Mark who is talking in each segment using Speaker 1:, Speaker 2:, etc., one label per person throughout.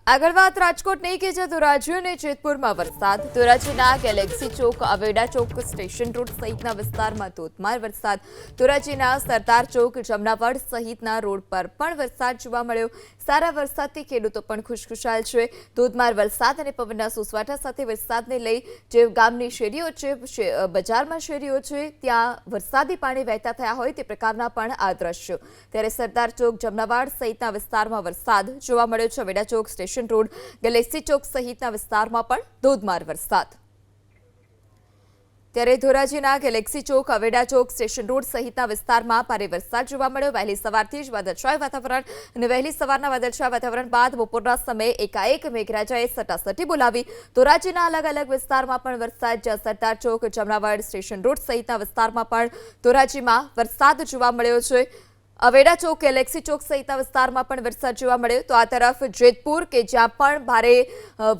Speaker 1: આગળ વાત રાજકોટની કે જ્યાં ધોરાજી અને જેતપુરમાં વરસાદ. ધોરાજીના ગેલેક્સી ચોક, અવેડા ચોક, સ્ટેશન રોડ સહિતના વિસ્તારમાં ધોધમાર વરસાદ. ધોરાજીના સરદાર ચોક, જમનાવડ સહિતના રોડ પર પણ વરસાદ જોવા મળ્યો. સારા વરસાદથી ખેડૂતો પણ ખુશખુશાલ છે. ધોધમાર વરસાદ અને પવનના સુસવાટા સાથે વરસાદને લઈ જે ગામની શેરીઓ છે, બજારમાં શેરીઓ છે, ત્યાં વરસાદી પાણી વહેતા થયા હોય તે પ્રકારના પણ આ દ્રશ્યો. ત્યારે સરદાર ચોક, જમનાવડ સહિતના વિસ્તારમાં વરસાદ જોવા મળ્યો છે. અવેડા ચોક, સ્ટેશન રોડ, ગેલેક્સી ચોક સહિતના વિસ્તારમાં પણ ધોધમાર વરસાદ. ત્યારે ધોરાજીના ગેલેક્સી ચોક, અવેડા ચોક, સ્ટેશન રોડ સહિતના વિસ્તારમાં ભારે વરસાદ જોવા મળ્યો. વહેલી સવારથી જ વાદળછાયું વાતાવરણ અને વહેલી સવારના વાદળછાયા વાતાવરણ બાદ બપોરના સમયે એકાએક મેઘરાજાએ સટાસટી બોલાવી. ધોરાજીના અલગ અલગ વિસ્તારમાં પણ વરસાદ, જ્યાં સરદાર ચોક, જમનાવડ, સ્ટેશન રોડ સહિતના વિસ્તારમાં પણ ધોરાજીમાં વરસાદ જોવા મળ્યો છે. અવેડા ચોક, ગેલેક્સી ચોક સહિતના વિસ્તારમાં પણ વરસાદ જોવા મળ્યો. તો આ તરફ જેતપુર કે જ્યાં પણ ભારે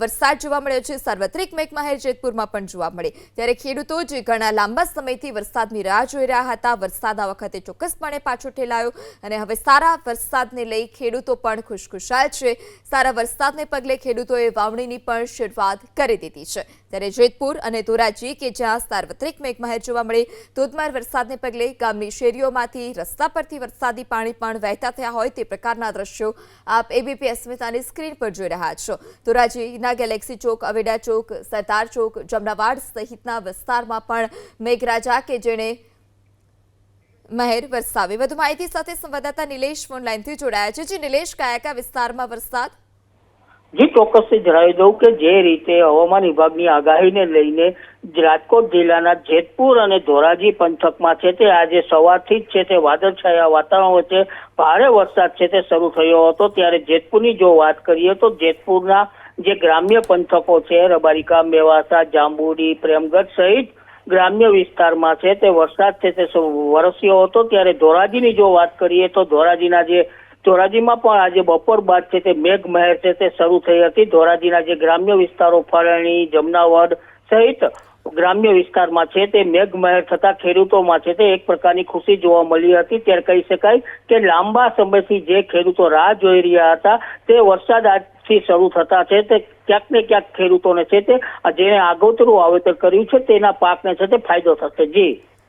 Speaker 1: વરસાદ જોવા મળ્યો છે, સાર્વત્રિક મેઘમહેર જેતપુરમાં પણ જોવા મળી. ત્યારે ખેડૂતો જે ઘણા લાંબા સમયથી વરસાદની રાહ જોઈ રહ્યા હતા, વરસાદ આ વખતે ચોક્કસપણે પાછો ઠેલાયો અને હવે સારા વરસાદને લઈ ખેડૂતો પણ ખુશખુશાલ છે. સારા વરસાદને પગલે ખેડૂતોએ વાવણીની પણ શરૂઆત કરી દીધી છે. ત્યારે જેતપુર અને ધોરાજી કે જ્યાં સાર્વત્રિક મેઘમહેર જોવા મળી, ધોધમાર વરસાદને પગલે ગામની શેરીઓમાંથી રસ્તા પરથી વરસાદી પાણી પણ વહેતા થયા હોય તે પ્રકારના દ્રશ્યો આપ એબીપી અસ્મિતાની સ્ક્રીન પર જોઈ રહ્યા છો. ધોરાજીના ગેલેક્સી ચોક, અવેડા ચોક, સરદાર ચોક, જમનાવાડ સહિતના વિસ્તારમાં પણ મેઘરાજા કે જેણે મહેર વરસાવી. વધુ માહિતી સાથે સંવાદદાતા નિલેશ ફોનલાઈનથી જોડાયા છે. જી નિલેશ, કયા કયા વિસ્તારમાં વરસાદ?
Speaker 2: જી ચોક્કસથી જણાવી દઉં કે જે રીતે હવામાન વિભાગની આગાહીને લઈને રાજકોટ જિલ્લાના જેતપુર અને ધોરાજી પંથકમાં છે તે આજે સવારથી જ છે તે વાદળછાયા વાતાવરણ વચ્ચે ભારે વરસાદ છે તે શરૂ થયો હતો. ત્યારે જેતપુરની જો વાત કરીએ તો જેતપુરના જે ગ્રામ્ય પંથકો છે, રબારિકા, મેવાસા, જાંબુડી, પ્રેમગઢ સહિત ગ્રામ્ય વિસ્તારમાં છે તે વરસાદ છે તે વરસ્યો હતો. ત્યારે ધોરાજીની જો વાત કરીએ તો ધોરાજીમાં પણ આજે બપોર બાદ છે તે મેઘમહેર છે તે શરૂ થઈ હતી. ધોરાજીના જે ગ્રામ્ય વિસ્તારો ફળણી, જમનાવડ સહિત ગ્રામ્ય વિસ્તારમાં છે તે મેઘમહેર થતા ખેડૂતોમાં છે તે એક પ્રકારની ખુશી જોવા મળી હતી. ત્યારે કહી શકાય કે લાંબા સમયથી જે ખેડૂતો રાહ જોઈ રહ્યા હતા તે વરસાદ આજથી શરૂ થતા છે તે ક્યાંક ને ક્યાંક ખેડૂતોને છે તે જેને આગોતરું વાવેતર કર્યું છે તેના પાકને છે તે ફાયદો થશે. જી